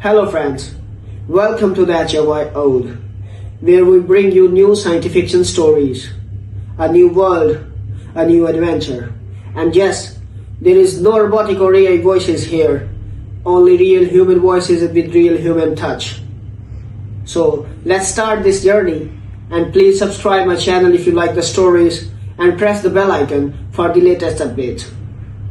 Hello friends, welcome to the HFY Ode, where we bring you new science fiction stories, a new world, a new adventure. And yes, there is no robotic or AI voices here, only real human voices with real human touch. So let's start this journey, and please subscribe my channel if you like the stories and press the bell icon for the latest updates.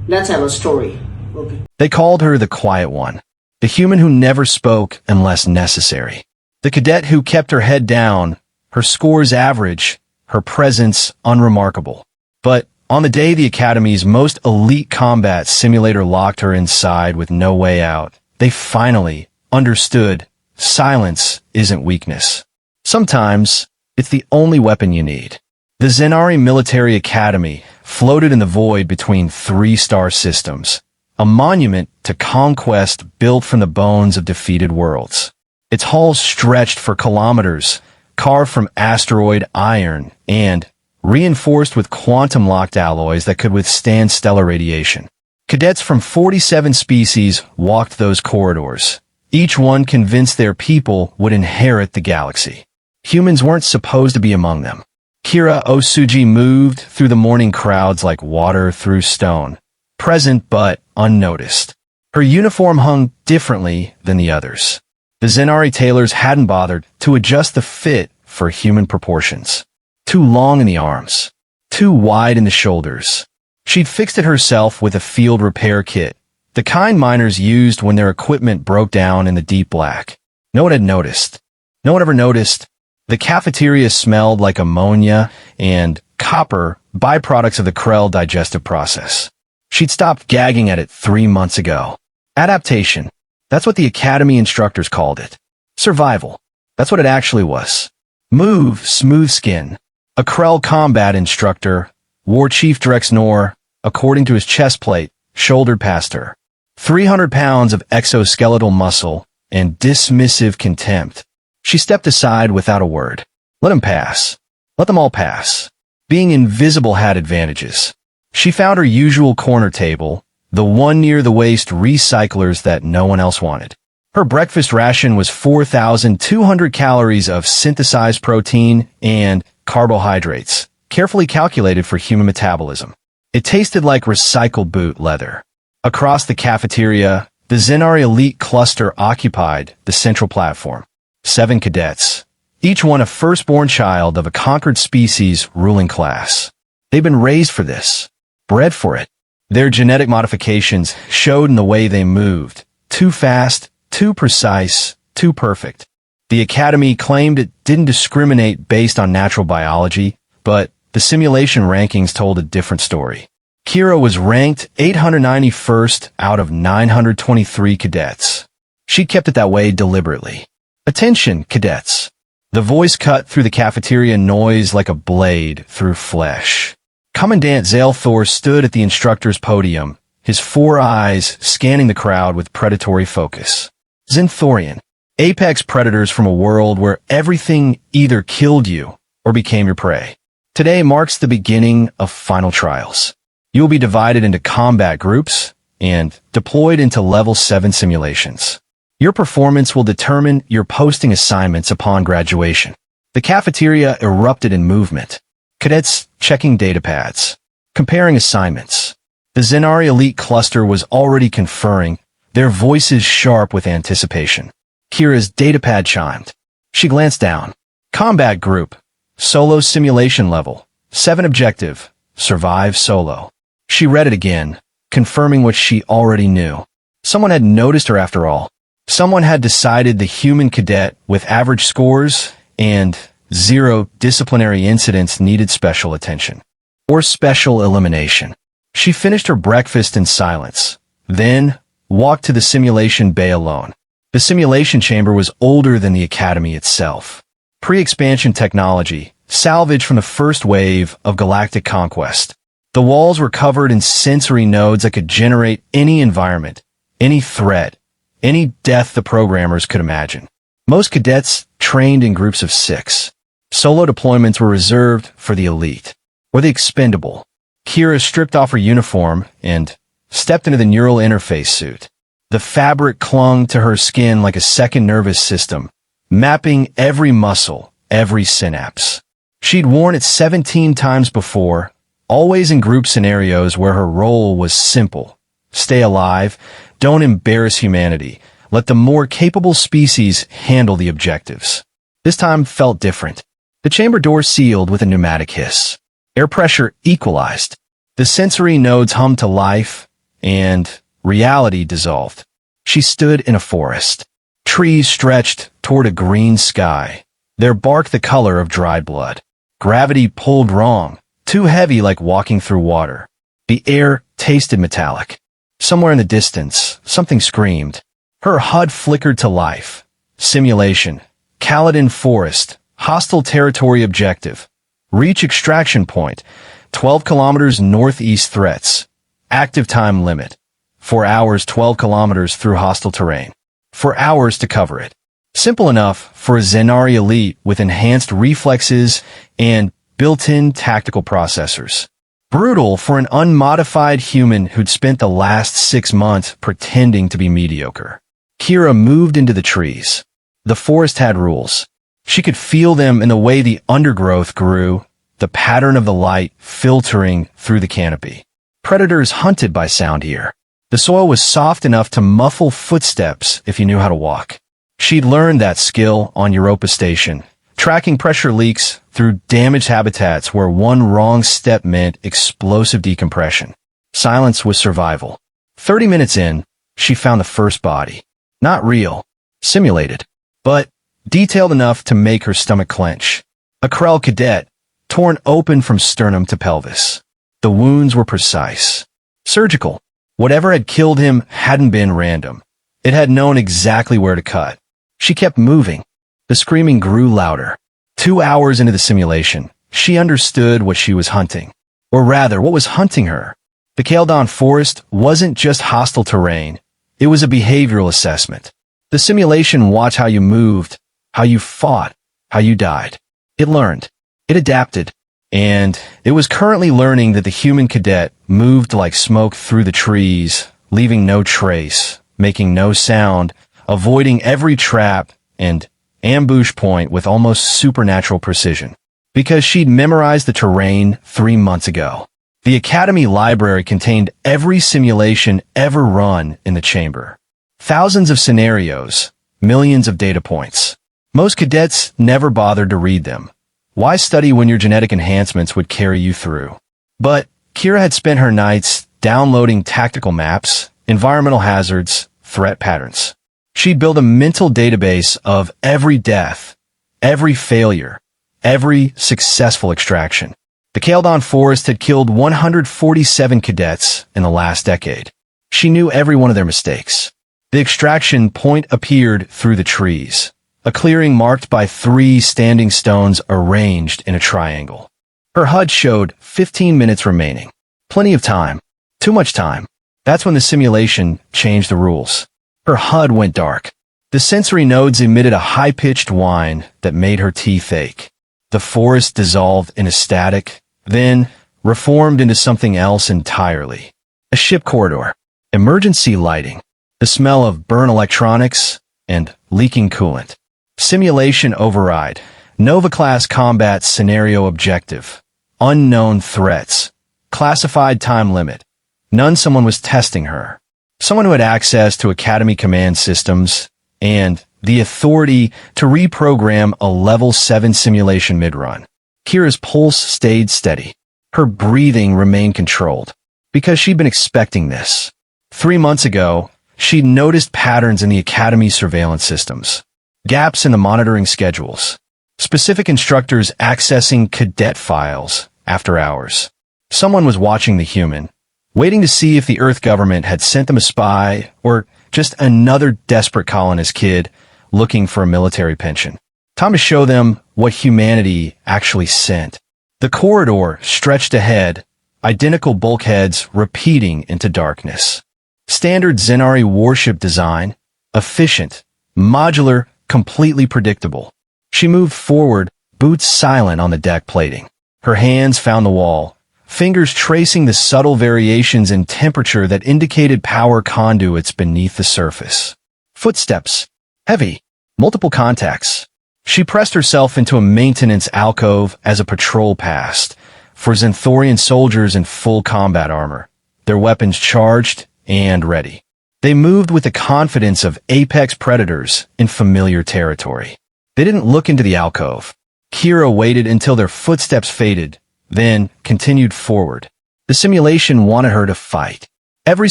Let's have a story. Okay. They called her the Quiet One, the human who never spoke unless necessary, the cadet who kept her head down, her scores average, her presence unremarkable. But on the day the Academy's most elite combat simulator locked her inside with no way out, they finally understood silence isn't weakness. Sometimes it's the only weapon you need. The Zenari Military Academy floated in the void between three star systems, a monument to conquest built from the bones of defeated worlds. Its halls stretched for kilometers, carved from asteroid iron and reinforced with quantum-locked alloys that could withstand stellar radiation. Cadets from 47 species walked those corridors, each one convinced their people would inherit the galaxy. Humans weren't supposed to be among them. Kira Osuji moved through the morning crowds like water through stone, present but unnoticed. Her uniform hung differently than the others. The Zenari tailors hadn't bothered to adjust the fit for human proportions. Too long in the arms, too wide in the shoulders. She'd fixed it herself with a field repair kit, the kind miners used when their equipment broke down in the deep black. No one had noticed. No one ever noticed. The cafeteria smelled like ammonia and copper, byproducts of the Krell digestive process. She'd stopped gagging at it 3 months ago. Adaptation. That's what the Academy instructors called it. Survival. That's what it actually was. Move, smooth skin. A Krell combat instructor, War Chief Drex Nor, according to his chest plate, shouldered past her. 300 pounds of exoskeletal muscle and dismissive contempt. She stepped aside without a word. Let him pass. Let them all pass. Being invisible had advantages. She found her usual corner table, the one near the waste recyclers that no one else wanted. Her breakfast ration was 4,200 calories of synthesized protein and carbohydrates, carefully calculated for human metabolism. It tasted like recycled boot leather. Across the cafeteria, the Zenari elite cluster occupied the central platform. 7 cadets, each one a firstborn child of a conquered species ruling class. They'd been raised for this, bred for it. Their genetic modifications showed in the way they moved. Too fast, too precise, too perfect. The Academy claimed it didn't discriminate based on natural biology, but the simulation rankings told a different story. Kira was ranked 891st out of 923 cadets. She kept it that way deliberately. Attention, cadets. The voice cut through the cafeteria noise like a blade through flesh. Commandant Zalthor stood at the instructor's podium, his 4 eyes scanning the crowd with predatory focus. Zenthorian, apex predators from a world where everything either killed you or became your prey. Today marks the beginning of final trials. You will be divided into combat groups and deployed into level 7 simulations. Your performance will determine your posting assignments upon graduation. The cafeteria erupted in movement. Cadets checking datapads, comparing assignments. The Zenari elite cluster was already conferring, their voices sharp with anticipation. Kira's datapad chimed. She glanced down. Combat group. Solo simulation level. 7 objective. Survive solo. She read it again, confirming what she already knew. Someone had noticed her after all. Someone had decided the human cadet with average scores and 0 disciplinary incidents needed special attention. Or special elimination. She finished her breakfast in silence, then walked to the simulation bay alone. The simulation chamber was older than the Academy itself. Pre-expansion technology, salvaged from the first wave of galactic conquest. The walls were covered in sensory nodes that could generate any environment, any threat, any death the programmers could imagine. Most cadets trained in groups of 6. Solo deployments were reserved for the elite, or the expendable. Kira stripped off her uniform and stepped into the neural interface suit. The fabric clung to her skin like a second nervous system, mapping every muscle, every synapse. She'd worn it 17 times before, always in group scenarios where her role was simple. Stay alive, don't embarrass humanity, let the more capable species handle the objectives. This time felt different. The chamber door sealed with a pneumatic hiss. Air pressure equalized. The sensory nodes hummed to life, and reality dissolved. She stood in a forest. Trees stretched toward a green sky, their bark the color of dried blood. Gravity pulled wrong, too heavy like walking through water. The air tasted metallic. Somewhere in the distance, something screamed. Her HUD flickered to life. Simulation. Caledon Forest. Hostile territory objective. Reach extraction point. 12 kilometers northeast threats. Active time limit. 4 hours 12 kilometers through hostile terrain. 4 hours to cover it. Simple enough for a Zenari elite with enhanced reflexes and built-in tactical processors. Brutal for an unmodified human who'd spent the last 6 months pretending to be mediocre. Kira moved into the trees. The forest had rules. She could feel them in the way the undergrowth grew, the pattern of the light filtering through the canopy. Predators hunted by sound here. The soil was soft enough to muffle footsteps if you knew how to walk. She'd learned that skill on Europa Station, tracking pressure leaks through damaged habitats where one wrong step meant explosive decompression. Silence was survival. 30 minutes in, she found the first body. Not real, simulated, but detailed enough to make her stomach clench. A Krell cadet, torn open from sternum to pelvis. The wounds were precise. Surgical. Whatever had killed him hadn't been random. It had known exactly where to cut. She kept moving. The screaming grew louder. 2 hours into the simulation, she understood what she was hunting. Or rather, what was hunting her. The Caledon Forest wasn't just hostile terrain. It was a behavioral assessment. The simulation watched how you moved, how you fought, how you died. It learned. It adapted. And it was currently learning that the human cadet moved like smoke through the trees, leaving no trace, making no sound, avoiding every trap and ambush point with almost supernatural precision. Because she'd memorized the terrain 3 months ago. The Academy library contained every simulation ever run in the chamber. Thousands of scenarios, millions of data points. Most cadets never bothered to read them. Why study when your genetic enhancements would carry you through? But Kira had spent her nights downloading tactical maps, environmental hazards, threat patterns. She'd built a mental database of every death, every failure, every successful extraction. The Caledon Forest had killed 147 cadets in the last decade. She knew every one of their mistakes. The extraction point appeared through the trees, a clearing marked by 3 standing stones arranged in a triangle. Her HUD showed 15 minutes remaining. Plenty of time. Too much time. That's when the simulation changed the rules. Her HUD went dark. The sensory nodes emitted a high-pitched whine that made her teeth ache. The forest dissolved in a static, then reformed into something else entirely. A ship corridor. Emergency lighting. The smell of burnt electronics and leaking coolant. Simulation override. Nova-class combat scenario objective. Unknown threats. Classified time limit. None. Someone was testing her. Someone who had access to Academy command systems and the authority to reprogram a level 7 simulation mid-run. Kira's pulse stayed steady. Her breathing remained controlled. Because she'd been expecting this. 3 months ago, she'd noticed patterns in the Academy's surveillance systems. Gaps in the monitoring schedules. Specific instructors accessing cadet files after hours. Someone was watching the human, waiting to see if the Earth government had sent them a spy or just another desperate colonist kid looking for a military pension. Time to show them what humanity actually sent. The corridor stretched ahead, identical bulkheads repeating into darkness. Standard Zenari warship design, efficient, modular, completely predictable. She moved forward, boots silent on the deck plating. Her hands found the wall, fingers tracing the subtle variations in temperature that indicated power conduits beneath the surface. Footsteps. Heavy. Multiple contacts. She pressed herself into a maintenance alcove as a patrol passed, for Xanthorian soldiers in full combat armor, their weapons charged and ready. They moved with the confidence of apex predators in familiar territory. They didn't look into the alcove. Kira waited until their footsteps faded, then continued forward. The simulation wanted her to fight. Every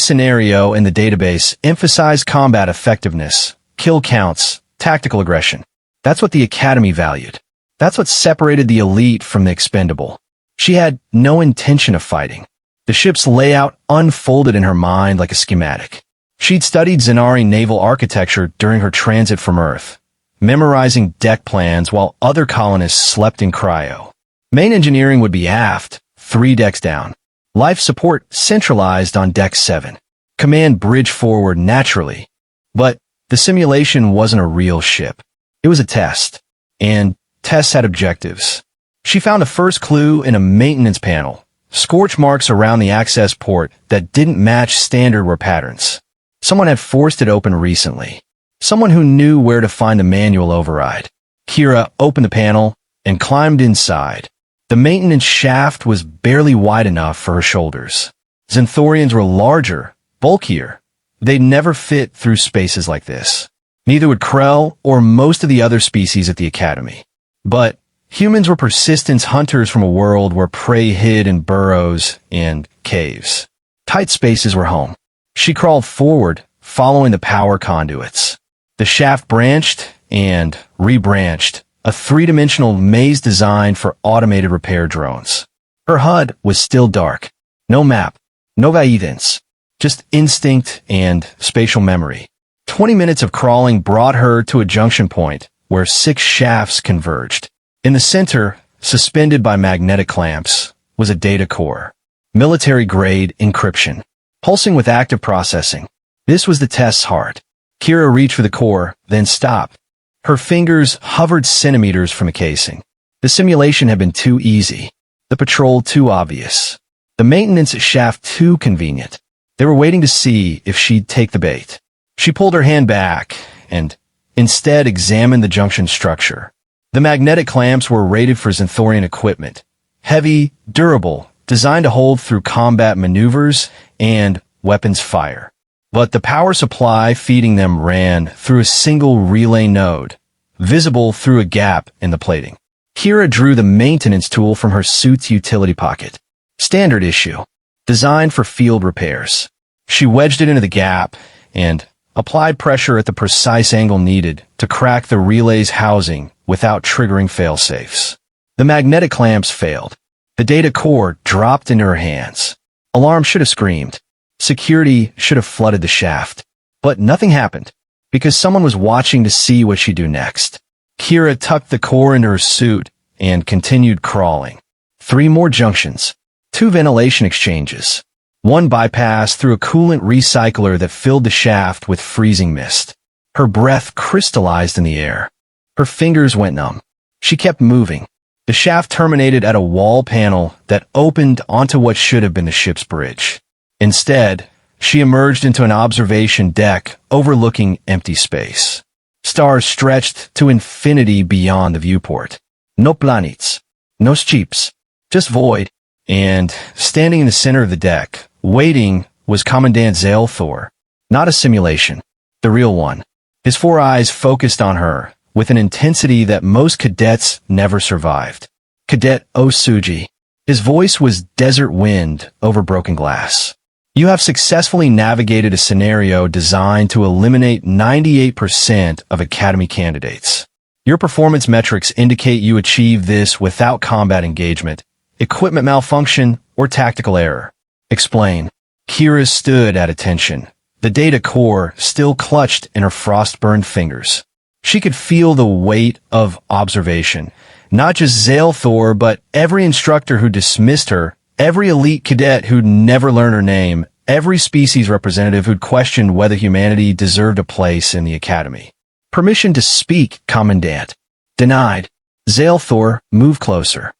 scenario in the database emphasized combat effectiveness, kill counts, tactical aggression. That's what the Academy valued. That's what separated the elite from the expendable. She had no intention of fighting. The ship's layout unfolded in her mind like a schematic. She'd studied Xenari naval architecture during her transit from Earth, memorizing deck plans while other colonists slept in cryo. Main engineering would be aft, 3 decks down. Life support centralized on deck 7. Command bridge forward naturally. But the simulation wasn't a real ship. It was a test. And tests had objectives. She found a first clue in a maintenance panel, scorch marks around the access port that didn't match standard wear patterns. Someone had forced it open recently. Someone who knew where to find the manual override. Kira opened the panel and climbed inside. The maintenance shaft was barely wide enough for her shoulders. Xanthorians were larger, bulkier. They'd never fit through spaces like this. Neither would Krell or most of the other species at the Academy. But humans were persistence hunters from a world where prey hid in burrows and caves. Tight spaces were home. She crawled forward, following the power conduits. The shaft branched and rebranched, a 3-dimensional maze designed for automated repair drones. Her HUD was still dark. No map, no guidance, just instinct and spatial memory. 20 minutes of crawling brought her to a junction point where 6 shafts converged. In the center, suspended by magnetic clamps, was a data core. Military-grade encryption. Pulsing with active processing. This was the test's heart. Kira reached for the core, then stopped. Her fingers hovered centimeters from the casing. The simulation had been too easy. The patrol too obvious. The maintenance shaft too convenient. They were waiting to see if she'd take the bait. She pulled her hand back and instead examined the junction structure. The magnetic clamps were rated for Xanthorian equipment. Heavy, durable, designed to hold through combat maneuvers and weapons fire. But the power supply feeding them ran through a single relay node, visible through a gap in the plating. Kira drew the maintenance tool from her suit's utility pocket. Standard issue, designed for field repairs. She wedged it into the gap and applied pressure at the precise angle needed to crack the relay's housing without triggering failsafes. The magnetic clamps failed. The data core dropped into her hands. Alarm should have screamed. Security should have flooded the shaft. But nothing happened, because someone was watching to see what she'd do next. Kira tucked the core into her suit and continued crawling. 3 more junctions. 2 ventilation exchanges. 1 bypass through a coolant recycler that filled the shaft with freezing mist. Her breath crystallized in the air. Her fingers went numb. She kept moving. The shaft terminated at a wall panel that opened onto what should have been the ship's bridge. Instead, she emerged into an observation deck overlooking empty space. Stars stretched to infinity beyond the viewport. No planets, no ships, just void. And standing in the center of the deck, waiting, was Commandant Xaelthor. Not a simulation, the real one. His 4 eyes focused on her, with an intensity that most cadets never survived. Cadet Osuji. His voice was desert wind over broken glass. You have successfully navigated a scenario designed to eliminate 98% of Academy candidates. Your performance metrics indicate you achieved this without combat engagement, equipment malfunction, or tactical error. Explain. Kira stood at attention, the data core still clutched in her frost-burned fingers. She could feel the weight of observation. Not just Xaelthor, but every instructor who dismissed her, every elite cadet who'd never learned her name, every species representative who'd questioned whether humanity deserved a place in the Academy. Permission to speak, Commandant. Denied. Xaelthor moved closer.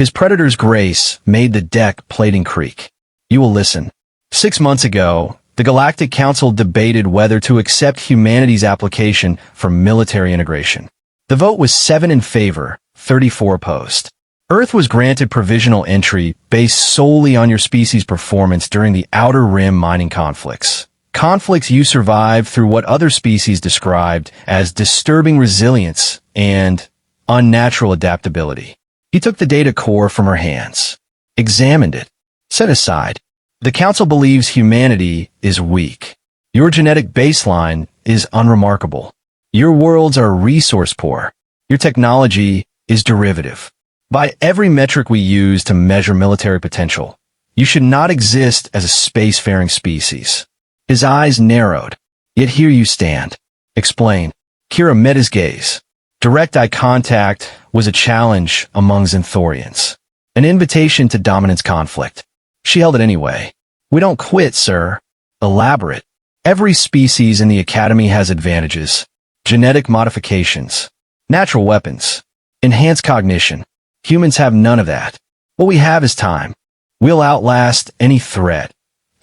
His predator's grace made the deck plating creak. You will listen. 6 months ago, the Galactic Council debated whether to accept humanity's application for military integration. The vote was 7 in favor, 34 opposed. Earth was granted provisional entry based solely on your species' performance during the Outer Rim mining conflicts. Conflicts you survived through what other species described as disturbing resilience and unnatural adaptability. He took the data core from her hands, examined it, set aside. The Council believes humanity is weak. Your genetic baseline is unremarkable. Your worlds are resource poor. Your technology is derivative. By every metric we use to measure military potential, you should not exist as a spacefaring species. His eyes narrowed. Yet here you stand. Explain. Kira met his gaze. Direct eye contact was a challenge among Xanthorians. An invitation to dominance conflict. She held it anyway. We don't quit, sir. Elaborate. Every species in the Academy has advantages. Genetic modifications. Natural weapons. Enhanced cognition. Humans have none of that. What we have is time. We'll outlast any threat.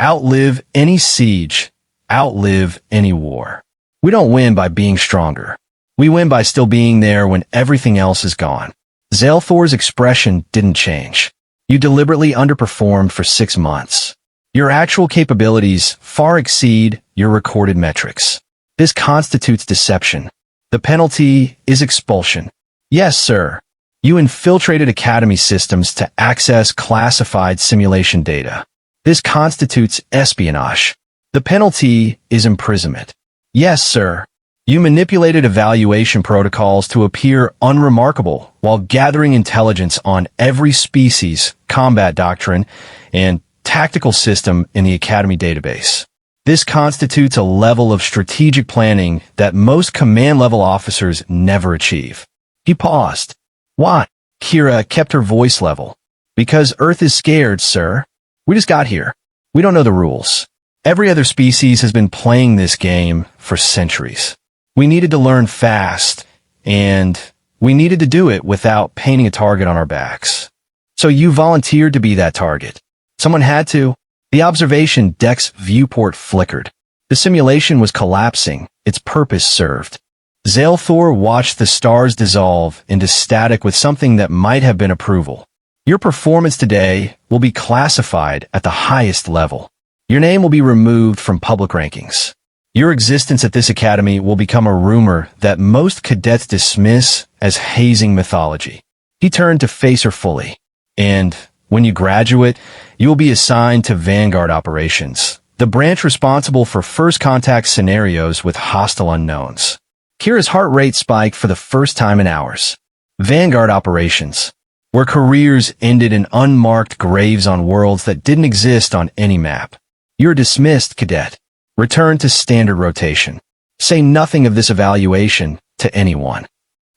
Outlive any siege. Outlive any war. We don't win by being stronger. We win by still being there when everything else is gone. Xelthor's expression didn't change. You deliberately underperformed for 6 months. Your actual capabilities far exceed your recorded metrics. This constitutes deception. The penalty is expulsion. Yes, sir. You infiltrated Academy systems to access classified simulation data. This constitutes espionage. The penalty is imprisonment. Yes, sir. You manipulated evaluation protocols to appear unremarkable while gathering intelligence on every species, combat doctrine, and tactical system in the Academy database. This constitutes a level of strategic planning that most command-level officers never achieve. He paused. Why? Kira kept her voice level. Because Earth is scared, sir. We just got here. We don't know the rules. Every other species has been playing this game for centuries. We needed to learn fast, and we needed to do it without painting a target on our backs. So you volunteered to be that target. Someone had to. The observation deck's viewport flickered. The simulation was collapsing. Its purpose served. Xelthor watched the stars dissolve into static with something that might have been approval. Your performance today will be classified at the highest level. Your name will be removed from public rankings. Your existence at this academy will become a rumor that most cadets dismiss as hazing mythology. He turned to face her fully. And when you graduate, you will be assigned to Vanguard operations, the branch responsible for first contact scenarios with hostile unknowns. Kira's heart rate spiked for the first time in hours. Vanguard operations, where careers ended in unmarked graves on worlds that didn't exist on any map. You're dismissed, cadet. Return to standard rotation. Say nothing of this evaluation to anyone.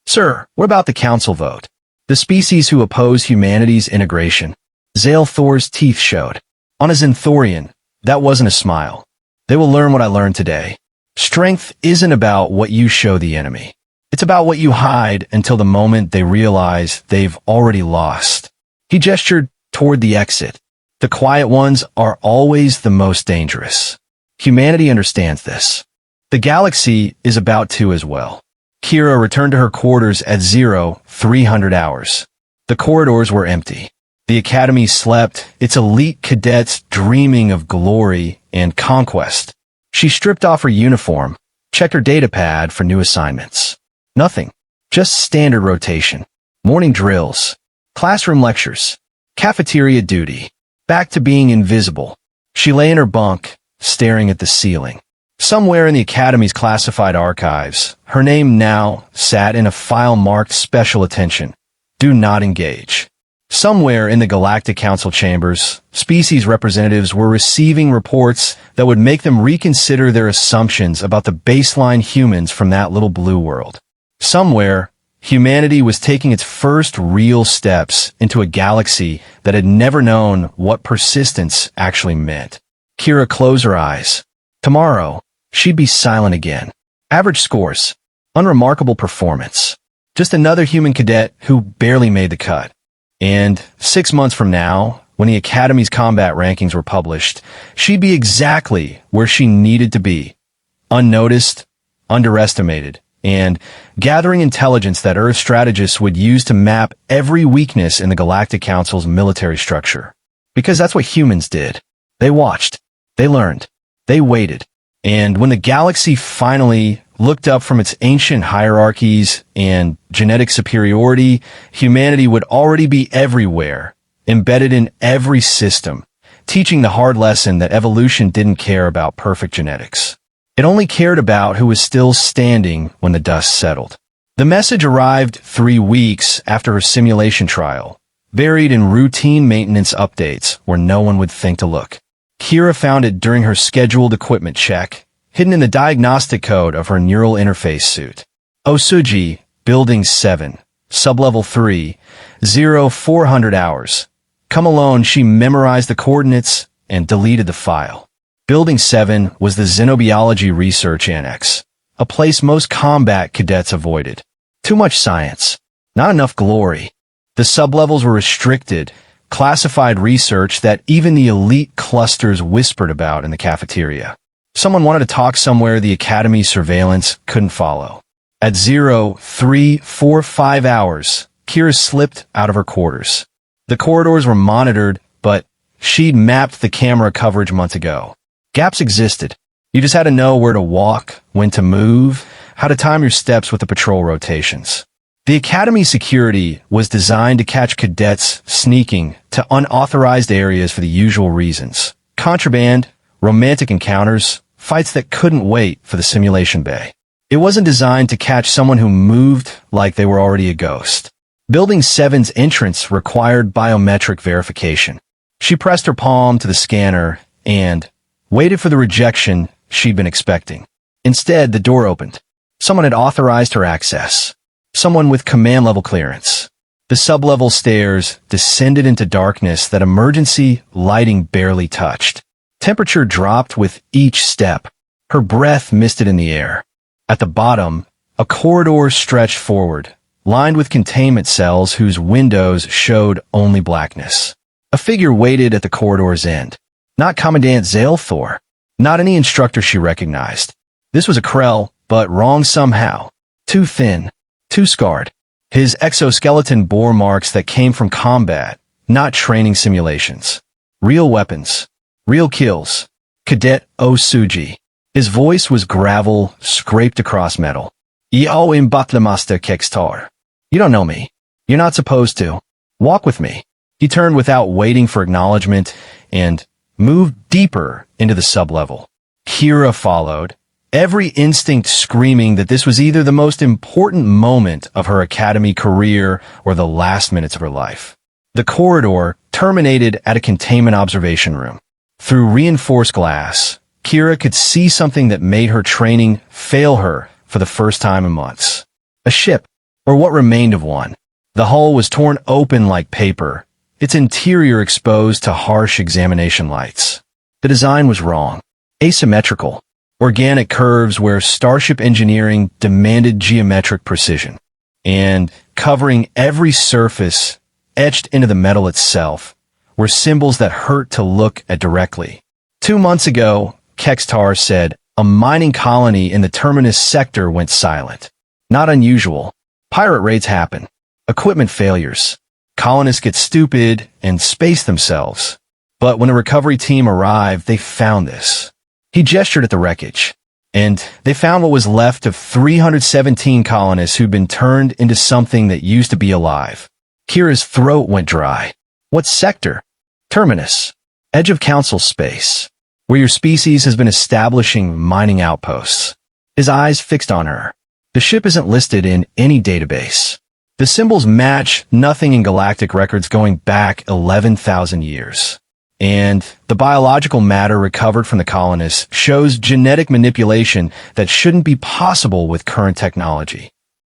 Sir, what about the council vote? The species who oppose humanity's integration. Xelthor's teeth showed. On a Xanthorian, that wasn't a smile. They will learn what I learned today. Strength isn't about what you show the enemy. It's about what you hide until the moment they realize they've already lost. He gestured toward the exit. The quiet ones are always the most dangerous. Humanity understands this. The galaxy is about to as well. Kira returned to her quarters at 0300 hours. The corridors were empty. The academy slept, its elite cadets dreaming of glory and conquest. She stripped off her uniform, checked her datapad for new assignments. Nothing. Just standard rotation. Morning drills. Classroom lectures. Cafeteria duty. Back to being invisible. She lay in her bunk, staring at the ceiling. Somewhere in the Academy's classified archives, her name now sat in a file marked special attention. Do not engage. Somewhere in the Galactic Council chambers, species representatives were receiving reports that would make them reconsider their assumptions about the baseline humans from that little blue world. Somewhere, humanity was taking its first real steps into a galaxy that had never known what persistence actually meant. Kira closed her eyes. Tomorrow, she'd be silent again. Average scores. Unremarkable performance. Just another human cadet who barely made the cut. And 6 months from now, when the Academy's combat rankings were published, she'd be exactly where she needed to be. Unnoticed, underestimated, and gathering intelligence that Earth strategists would use to map every weakness in the Galactic Council's military structure. Because that's what humans did. They watched. They learned. They waited. And when the galaxy finally looked up from its ancient hierarchies and genetic superiority, humanity would already be everywhere, embedded in every system, teaching the hard lesson that evolution didn't care about perfect genetics. It only cared about who was still standing when the dust settled. The message arrived 3 weeks after her simulation trial, buried in routine maintenance updates where no one would think to look. Kira found it during her scheduled equipment check, hidden in the diagnostic code of her neural interface suit. Osuji, Building 7, Sublevel 3, 0400 hours. Come alone, she memorized the coordinates and deleted the file. Building 7 was the Xenobiology Research Annex, a place most combat cadets avoided. Too much science, not enough glory. The sublevels were restricted, classified research that even the elite clusters whispered about in the cafeteria. Someone wanted to talk somewhere the Academy's surveillance couldn't follow. At 0345 hours, Kira slipped out of her quarters. The corridors were monitored, but she'd mapped the camera coverage months ago. Gaps existed. You just had to know where to walk, when to move, how to time your steps with the patrol rotations. The Academy security was designed to catch cadets sneaking to unauthorized areas for the usual reasons. Contraband, romantic encounters, fights that couldn't wait for the simulation bay. It wasn't designed to catch someone who moved like they were already a ghost. Building 7's entrance required biometric verification. She pressed her palm to the scanner and waited for the rejection she'd been expecting. Instead, the door opened. Someone had authorized her access. Someone with command-level clearance. The sublevel stairs descended into darkness that emergency lighting barely touched. Temperature dropped with each step. Her breath misted in the air. At the bottom, a corridor stretched forward, lined with containment cells whose windows showed only blackness. A figure waited at the corridor's end. Not Commandant Zaelthor. Not any instructor she recognized. This was a Krell, but wrong somehow. Too thin. Too scarred. His exoskeleton bore marks that came from combat, not training simulations. Real weapons. Real kills. Cadet Osuji. His voice was gravel scraped across metal. Yo imbatlemaster kekstar. You don't know me. You're not supposed to. Walk with me. He turned without waiting for acknowledgement and moved deeper into the sublevel. Kira followed, every instinct screaming that this was either the most important moment of her academy career or the last minutes of her life. The corridor terminated at a containment observation room. Through reinforced glass, Kira could see something that made her training fail her for the first time in months. A ship, or what remained of one. The hull was torn open like paper, its interior exposed to harsh examination lights. The design was wrong. Asymmetrical. Organic curves where starship engineering demanded geometric precision. And covering every surface, etched into the metal itself, were symbols that hurt to look at directly. 2 months ago, Kekstar said, a mining colony in the Terminus sector went silent. Not unusual. Pirate raids happen. Equipment failures. Colonists get stupid and space themselves. But when a recovery team arrived, they found this. He gestured at the wreckage, and they found what was left of 317 colonists who'd been turned into something that used to be alive. Kira's throat went dry. What sector? Terminus. Edge of Council space, where your species has been establishing mining outposts. His eyes fixed on her. The ship isn't listed in any database. The symbols match nothing in galactic records going back 11,000 years. And the biological matter recovered from the colonists shows genetic manipulation that shouldn't be possible with current technology.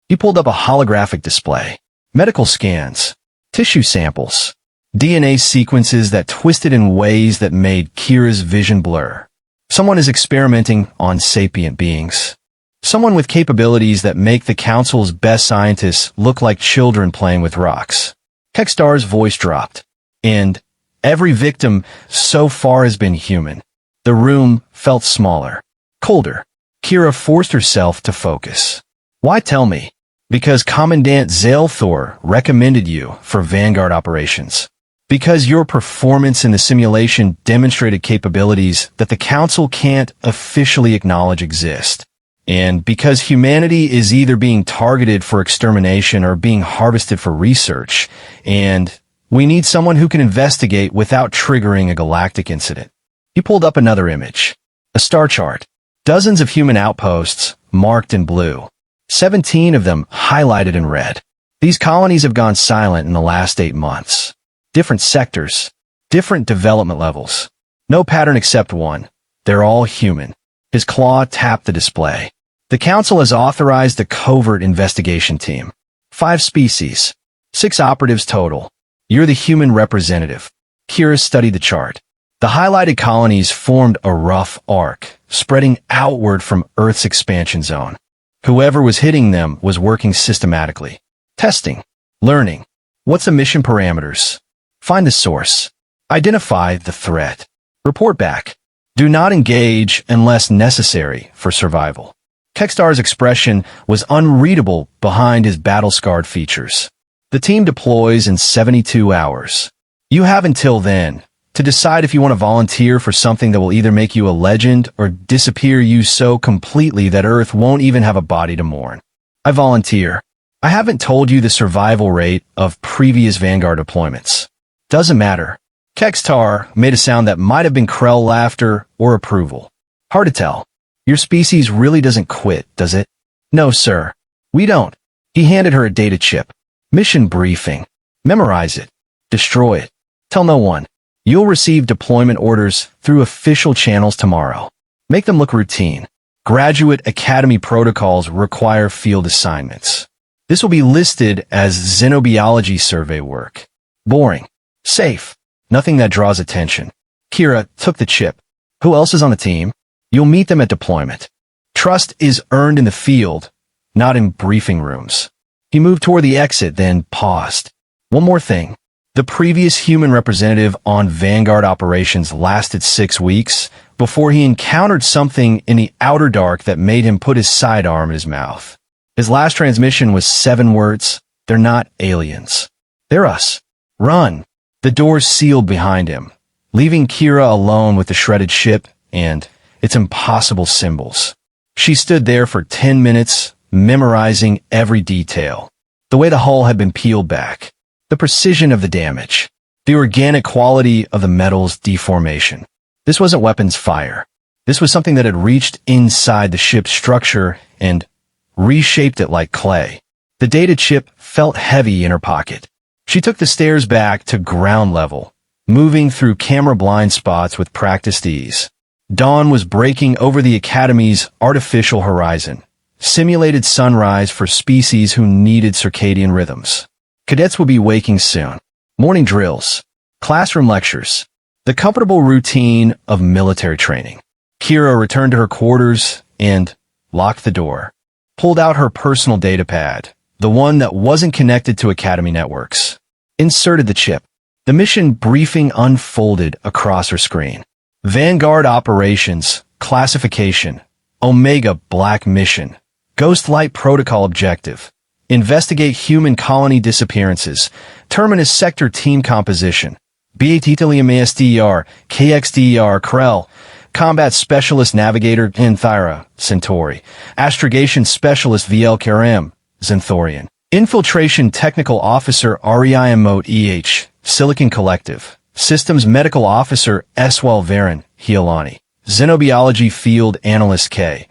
He pulled up a holographic display. Medical scans. Tissue samples. DNA sequences that twisted in ways that made Kira's vision blur. Someone is experimenting on sapient beings. Someone with capabilities that make the Council's best scientists look like children playing with rocks. Kekstar's voice dropped. And every victim so far has been human. The room felt smaller, colder. Kira forced herself to focus. Why tell me? Because Commandant Zalethor recommended you for Vanguard operations. Because your performance in the simulation demonstrated capabilities that the Council can't officially acknowledge exist. And because humanity is either being targeted for extermination or being harvested for research, and we need someone who can investigate without triggering a galactic incident. He pulled up another image. A star chart. Dozens of human outposts, marked in blue. 17 of them highlighted in red. These colonies have gone silent in the last 8 months. Different sectors. Different development levels. No pattern except one. They're all human. His claw tapped the display. The Council has authorized a covert investigation team. 5 species. 6 operatives total. You're the human representative. Kira studied the chart. The highlighted colonies formed a rough arc, spreading outward from Earth's expansion zone. Whoever was hitting them was working systematically. Testing. Learning. What's the mission parameters? Find the source. Identify the threat. Report back. Do not engage unless necessary for survival. Kekstar's expression was unreadable behind his battle-scarred features. The team deploys in 72 hours. You have until then to decide if you want to volunteer for something that will either make you a legend or disappear you so completely that Earth won't even have a body to mourn. I volunteer. I haven't told you the survival rate of previous Vanguard deployments. Doesn't matter. Kekstar made a sound that might have been Krell laughter or approval. Hard to tell. Your species really doesn't quit, does it? No, sir. We don't. He handed her a data chip. Mission briefing. Memorize it. Destroy it. Tell no one. You'll receive deployment orders through official channels tomorrow. Make them look routine. Graduate Academy protocols require field assignments. This will be listed as xenobiology survey work. Boring. Safe. Nothing that draws attention. Kira took the chip. Who else is on the team? You'll meet them at deployment. Trust is earned in the field, not in briefing rooms. He moved toward the exit, then paused. One more thing. The previous human representative on Vanguard operations lasted 6 weeks before he encountered something in the outer dark that made him put his sidearm in his mouth. His last transmission was 7 words. They're not aliens. They're us. Run. The doors sealed behind him, leaving Kira alone with the shredded ship and its impossible symbols. She stood there for 10 minutes, memorizing every detail. The way the hull had been peeled back, the precision of the damage, the organic quality of the metal's deformation. This wasn't weapons fire. This was something that had reached inside the ship's structure and reshaped it like clay. The data chip felt heavy in her pocket. She took the stairs back to ground level, moving through camera blind spots with practiced ease. Dawn was breaking over the Academy's artificial horizon, simulated sunrise for species who needed circadian rhythms. Cadets would be waking soon. Morning drills, classroom lectures, the comfortable routine of military training. Kira returned to her quarters and locked the door, pulled out her personal data pad, the one that wasn't connected to Academy networks, inserted the chip. The mission briefing unfolded across her screen. Vanguard Operations, Classification, Omega Black Mission, Ghost Light Protocol Objective, Investigate Human Colony Disappearances, Terminus Sector Team Composition, Beatitilium ASDR, KXDR, Krell, Combat Specialist Navigator, Thyra, Centauri, Astrogation Specialist VL Karam, Xanthorian, Infiltration Technical Officer REI Mote EH, Silicon Collective, Systems Medical Officer Eswell Varen, Hiolani, Xenobiology Field Analyst K,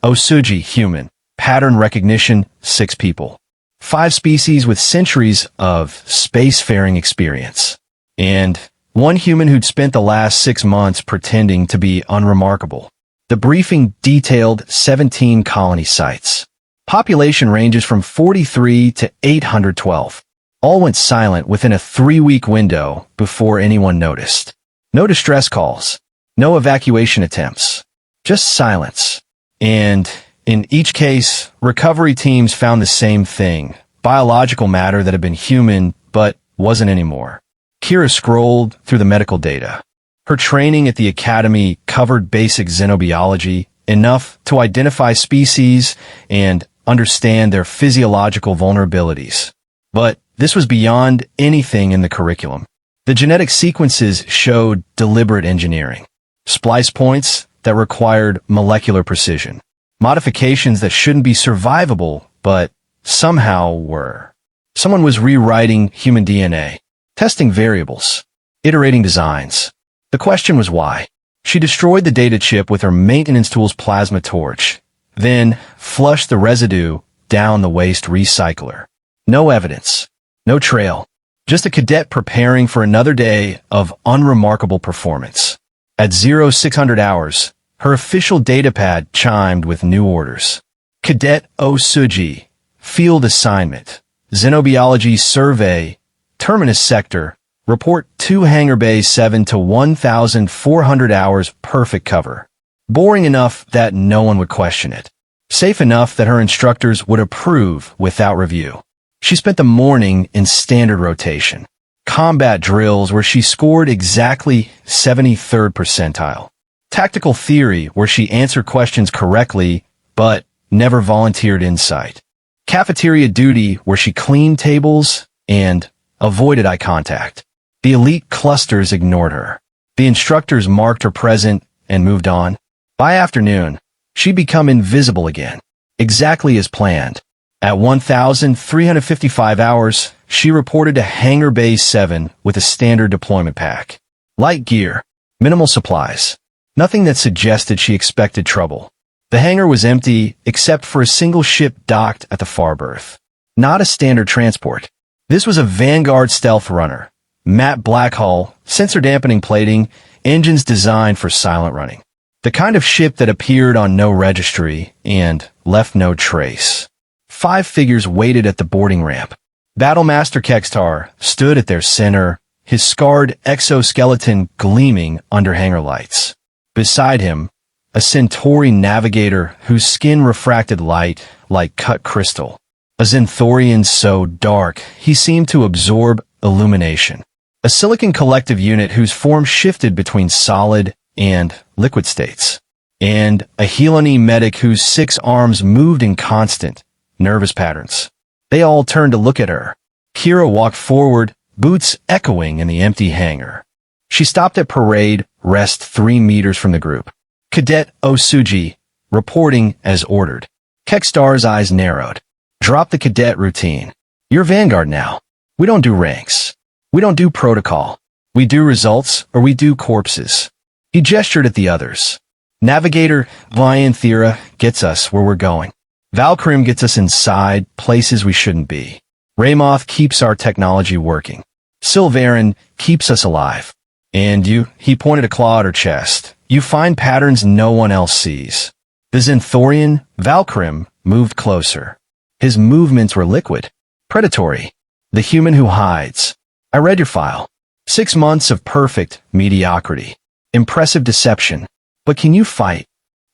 Osuji Human, Pattern Recognition 6 people, 5 species with centuries of spacefaring experience, and 1 human who'd spent the last 6 months pretending to be unremarkable. The briefing detailed 17 colony sites. Population ranges from 43 to 812. All went silent within a 3-week window before anyone noticed. No distress calls. No evacuation attempts. Just silence. And in each case, recovery teams found the same thing. Biological matter that had been human, but wasn't anymore. Kira scrolled through the medical data. Her training at the academy covered basic xenobiology, enough to identify species and understand their physiological vulnerabilities. But this was beyond anything in the curriculum. The genetic sequences showed deliberate engineering. Splice points that required molecular precision. Modifications that shouldn't be survivable, but somehow were. Someone was rewriting human DNA, testing variables, iterating designs. The question was why. She destroyed the data chip with her maintenance tool's plasma torch, then flushed the residue down the waste recycler. No evidence, no trail, just a cadet preparing for another day of unremarkable performance. At 0600 hours, her official datapad chimed with new orders. Cadet Osuji, field assignment, xenobiology survey, terminus sector, report 2 Hangar Bay 7 to 1,400 hours, perfect cover. Boring enough that no one would question it. Safe enough that her instructors would approve without review. She spent the morning in standard rotation. Combat drills where she scored exactly 73rd percentile. Tactical theory where she answered questions correctly, but never volunteered insight. Cafeteria duty where she cleaned tables and avoided eye contact. The elite clusters ignored her. The instructors marked her present and moved on. By afternoon, she'd become invisible again, exactly as planned. At 1,355 hours, she reported to Hangar Bay 7 with a standard deployment pack. Light gear, minimal supplies, nothing that suggested she expected trouble. The hangar was empty except for a single ship docked at the far berth. Not a standard transport. This was a Vanguard stealth runner. Matte black hull, sensor dampening plating, engines designed for silent running. The kind of ship that appeared on no registry and left no trace. 5 figures waited at the boarding ramp. Battlemaster Kextar stood at their center, his scarred exoskeleton gleaming under hangar lights. Beside him, a Centauri navigator whose skin refracted light like cut crystal. A Zenthorian so dark he seemed to absorb illumination. A Silicon Collective unit whose form shifted between solid and liquid states. And a Helani medic whose 6 arms moved in constant, nervous patterns. They all turned to look at her. Kira walked forward, boots echoing in the empty hangar. She stopped at parade, rest 3 meters from the group. Cadet Osuji, reporting as ordered. Kextar's eyes narrowed. Drop the cadet routine. You're Vanguard now. We don't do ranks. We don't do protocol. We do results or we do corpses. He gestured at the others. Navigator Vianthera gets us where we're going. Valkyrim gets us inside places we shouldn't be. Raymoth keeps our technology working. Silverin keeps us alive. And you, he pointed a claw at her chest. You find patterns no one else sees. The Zenthorian, Valkyrim, moved closer. His movements were liquid, predatory. The human who hides. I read your file. 6 months of perfect mediocrity. Impressive deception. But can you fight?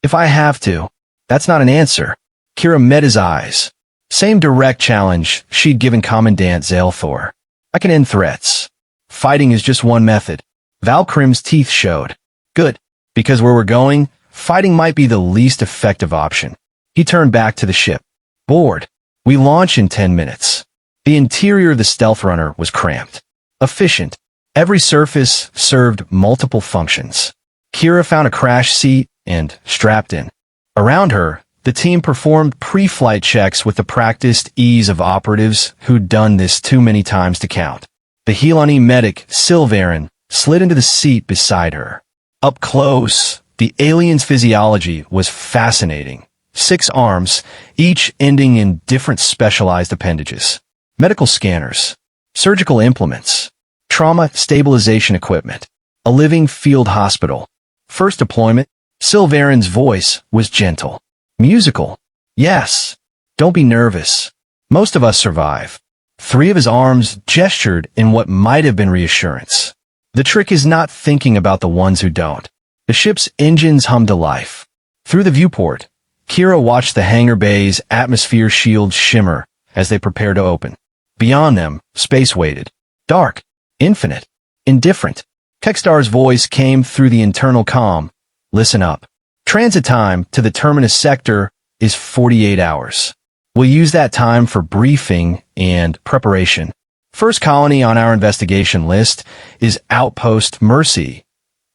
If I have to. That's not an answer. Kira met his eyes. Same direct challenge she'd given Commandant Zaelthor. I can end threats. Fighting is just one method. Valkyrim's teeth showed. Good. Because where we're going, fighting might be the least effective option. He turned back to the ship. Board. We launch in 10 minutes. The interior of the stealth runner was cramped. Efficient. Every surface served multiple functions. Kira found a crash seat and strapped in. Around her, the team performed pre-flight checks with the practiced ease of operatives who'd done this too many times to count. The Helani medic, Silverin, slid into the seat beside her. Up close, the alien's physiology was fascinating. 6 arms, each ending in different specialized appendages. Medical scanners, surgical implements, trauma stabilization equipment, a living field hospital. First deployment, Silverin's voice was gentle. Musical. Yes. Don't be nervous. Most of us survive. 3 of his arms gestured in what might have been reassurance. The trick is not thinking about the ones who don't. The ship's engines hummed to life. Through the viewport, Kira watched the hangar bay's atmosphere shields shimmer as they prepared to open. Beyond them, space waited. Dark. Infinite. Indifferent. Kekstar's voice came through the internal comm. Listen up. Transit time to the Terminus sector is 48 hours. We'll use that time for briefing and preparation. First colony on our investigation list is Outpost Mercy.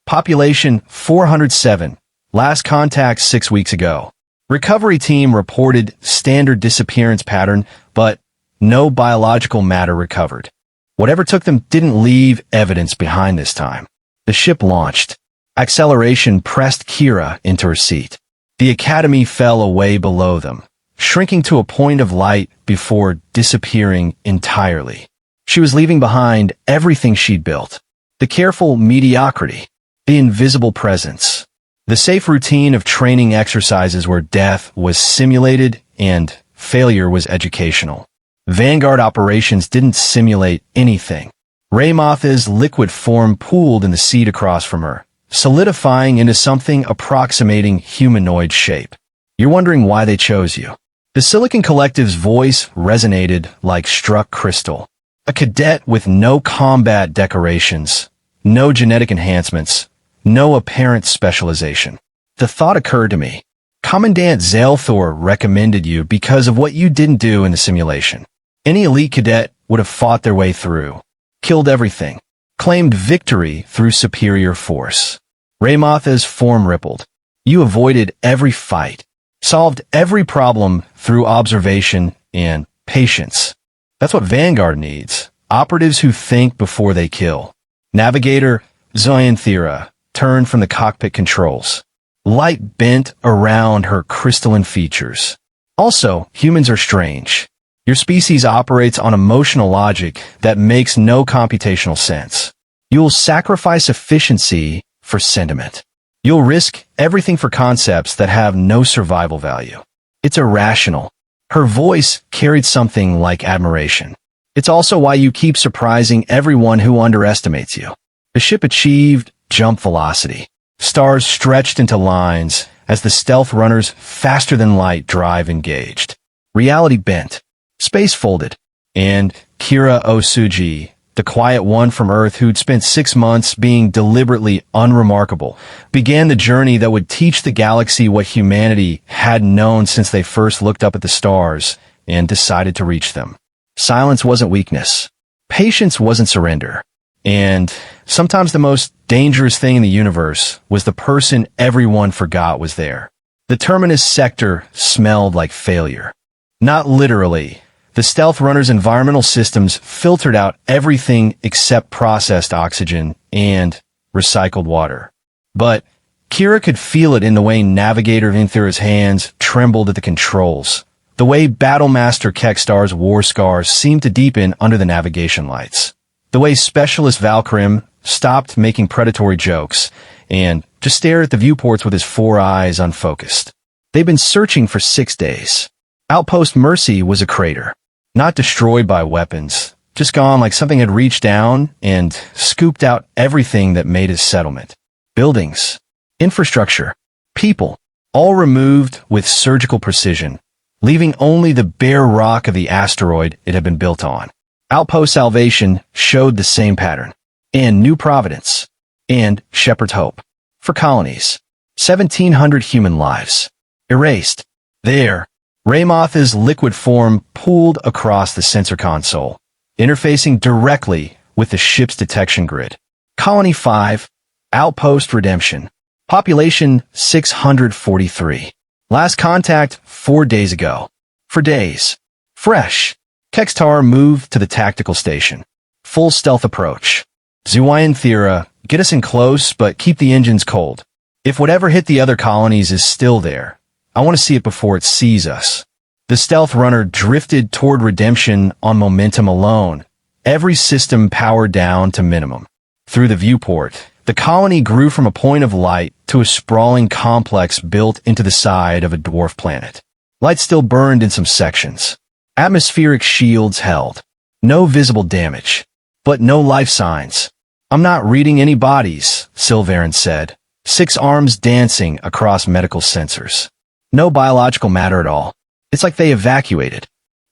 Population 407. Last contact 6 weeks ago. Recovery team reported standard disappearance pattern, but no biological matter recovered. Whatever took them didn't leave evidence behind this time. The ship launched. Acceleration pressed Kira into her seat. The Academy fell away below them, shrinking to a point of light before disappearing entirely. She was leaving behind everything she'd built. The careful mediocrity, the invisible presence, the safe routine of training exercises where death was simulated and failure was educational. Vanguard operations didn't simulate anything. Raymotha's liquid form pooled in the seat across from her, solidifying into something approximating humanoid shape. You're wondering why they chose you. The Silicon Collective's voice resonated like struck crystal. A cadet with no combat decorations, no genetic enhancements, no apparent specialization. The thought occurred to me. Commandant Zalthor recommended you because of what you didn't do in the simulation. Any elite cadet would have fought their way through, killed everything, claimed victory through superior force. Raymotha's form rippled. You avoided every fight, solved every problem through observation and patience. That's what Vanguard needs. Operatives who think before they kill. Navigator Zoyanthera turned from the cockpit controls. Light bent around her crystalline features. Also, humans are strange. Your species operates on emotional logic that makes no computational sense. You'll sacrifice efficiency for sentiment. You'll risk everything for concepts that have no survival value. It's irrational. Her voice carried something like admiration. It's also why you keep surprising everyone who underestimates you. The ship achieved jump velocity. Stars stretched into lines as the stealth runners' faster-than-light drive engaged. Reality bent. Space folded. And Kira Osuji, the quiet one from Earth who'd spent 6 months being deliberately unremarkable, began the journey that would teach the galaxy what humanity had known since they first looked up at the stars and decided to reach them. Silence wasn't weakness. Patience wasn't surrender. And sometimes the most dangerous thing in the universe was the person everyone forgot was there. The Terminus sector smelled like failure. Not literally. The stealth runner's environmental systems filtered out everything except processed oxygen and recycled water. But Kira could feel it in the way Navigator Vinthera's hands trembled at the controls, the way Battlemaster Kekstar's war scars seemed to deepen under the navigation lights, the way Specialist Valkyrim stopped making predatory jokes and just stared at the viewports with his 4 eyes unfocused. They'd been searching for 6 days. Outpost Mercy was a crater. Not destroyed by weapons, just gone like something had reached down and scooped out everything that made his settlement. Buildings, infrastructure, people, all removed with surgical precision, leaving only the bare rock of the asteroid it had been built on. Outpost Salvation showed the same pattern, and New Providence, and Shepherd's Hope. For colonies, 1,700 human lives, erased. There, Raymotha's liquid form pooled across the sensor console, interfacing directly with the ship's detection grid. Colony 5, Outpost Redemption. Population 643. Last contact 4 days ago. For days. Fresh. Kekstar moved to the tactical station. Full stealth approach. Zoyanthera, get us in close, but keep the engines cold. If whatever hit the other colonies is still there, I want to see it before it sees us. The stealth runner drifted toward redemption on momentum alone, every system powered down to minimum. Through the viewport, the colony grew from a point of light to a sprawling complex built into the side of a dwarf planet. Light still burned in some sections. Atmospheric shields held. No visible damage, but no life signs. I'm not reading any bodies, Silverin said, 6 arms dancing across medical sensors. No biological matter at all. It's like they evacuated.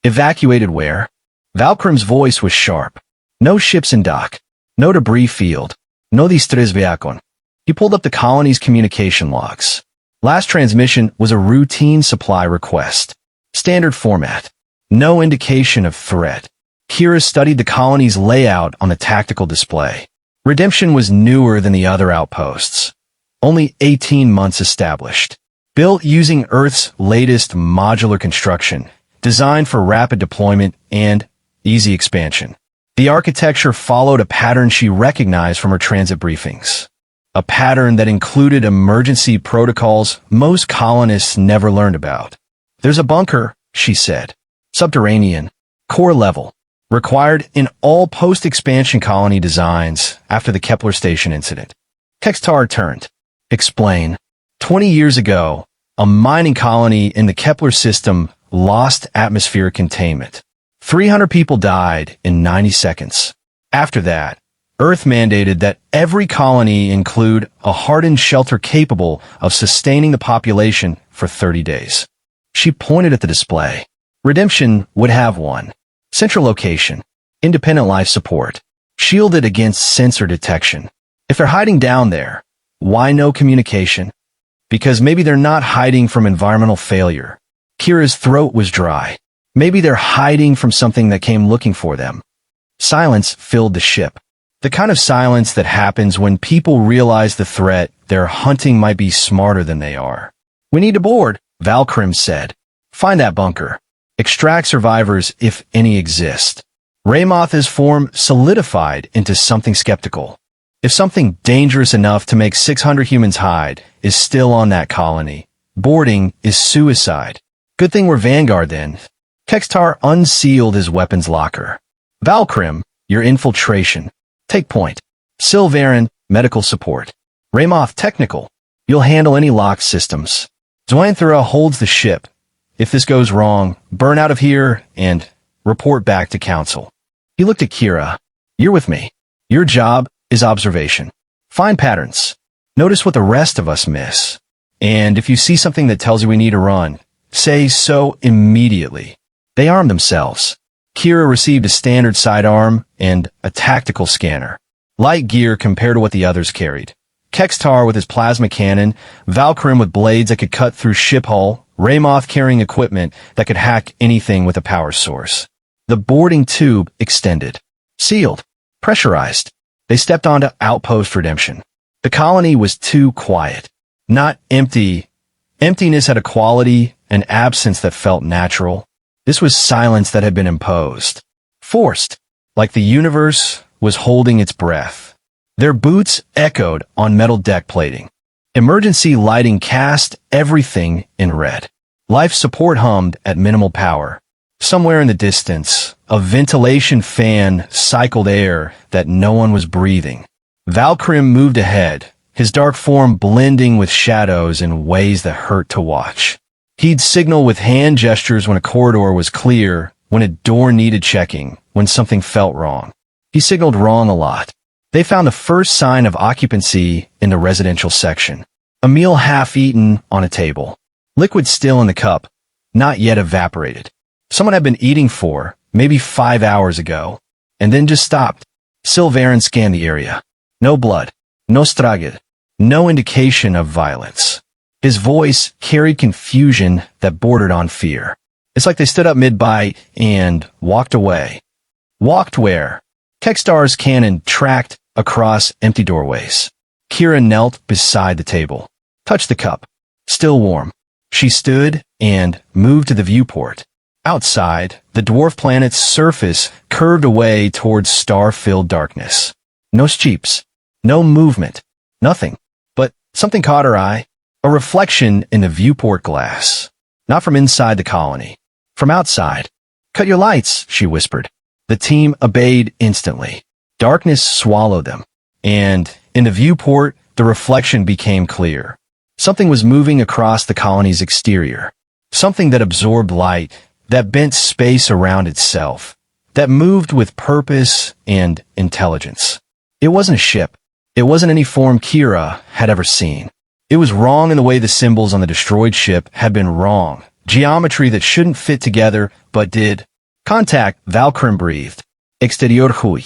Evacuated where? Valkyrm's voice was sharp. No ships in dock. No debris field. No distrés. He pulled up the colony's communication logs. Last transmission was a routine supply request. Standard format. No indication of threat. Kira studied the colony's layout on the tactical display. Redemption was newer than the other outposts. Only 18 months established. Built using Earth's latest modular construction, designed for rapid deployment and easy expansion. The architecture followed a pattern she recognized from her transit briefings. A pattern that included emergency protocols most colonists never learned about. There's a bunker, she said. Subterranean. Core level. Required in all post-expansion colony designs after the Kepler station incident. Kextar turned. Explain. 20 years ago, a mining colony in the Kepler system lost atmospheric containment. 300 people died in 90 seconds. After that, Earth mandated that every colony include a hardened shelter capable of sustaining the population for 30 days. She pointed at the display. Redemption would have one. Central location. Independent life support. Shielded against sensor detection. If they're hiding down there, why no communication? Because maybe they're not hiding from environmental failure. Kira's throat was dry. Maybe they're hiding from something that came looking for them. Silence filled the ship. The kind of silence that happens when people realize the threat they're hunting might be smarter than they are. We need to board, Valkyrim said. Find that bunker. Extract survivors if any exist. Ramoth's form solidified into something skeptical. If something dangerous enough to make 600 humans hide is still on that colony, boarding is suicide. Good thing we're Vanguard then. Kextar unsealed his weapons locker. Valkyrim, your infiltration. Take point. Silverin, medical support. Ramoth, technical. You'll handle any locked systems. Zoanthera holds the ship. If this goes wrong, burn out of here and report back to council. He looked at Kira. You're with me. Your job is observation. Find patterns. Notice what the rest of us miss. And if you see something that tells you we need to run, say so immediately. They armed themselves. Kira received a standard sidearm and a tactical scanner. Light gear compared to what the others carried. Kextar with his plasma cannon, Valkyrim with blades that could cut through ship hull, Ramoth carrying equipment that could hack anything with a power source. The boarding tube extended. Sealed. Pressurized. They stepped onto Outpost Redemption. The colony was too quiet. Not empty. Emptiness had a quality, an absence that felt natural. This was silence that had been imposed. Forced. Like the universe was holding its breath. Their boots echoed on metal deck plating. Emergency lighting cast everything in red. Life support hummed at minimal power. Somewhere in the distance, a ventilation fan cycled air that no one was breathing. Valkyrim moved ahead, his dark form blending with shadows in ways that hurt to watch. He'd signal with hand gestures when a corridor was clear, when a door needed checking, when something felt wrong. He signaled wrong a lot. They found the first sign of occupancy in the residential section. A meal half-eaten on a table. Liquid still in the cup, not yet evaporated. Someone had been eating for, maybe 5 hours ago, and then just stopped. Silverin scanned the area. No blood. No straged. No indication of violence. His voice carried confusion that bordered on fear. It's like they stood up mid-bite and walked away. Walked where? Kextar's cannon tracked across empty doorways. Kira knelt beside the table. Touched the cup. Still warm. She stood and moved to the viewport. Outside, the dwarf planet's surface curved away towards star-filled darkness. No jeeps. No movement. Nothing. But something caught her eye. A reflection in the viewport glass. Not from inside the colony. From outside. Cut your lights, she whispered. The team obeyed instantly. Darkness swallowed them. And in the viewport, the reflection became clear. Something was moving across the colony's exterior. Something that absorbed light, that bent space around itself, that moved with purpose and intelligence. It wasn't a ship. It wasn't any form Kira had ever seen. It was wrong in the way the symbols on the destroyed ship had been wrong. Geometry that shouldn't fit together, but did. Contact, Valkyrim breathed. Exterior Hui.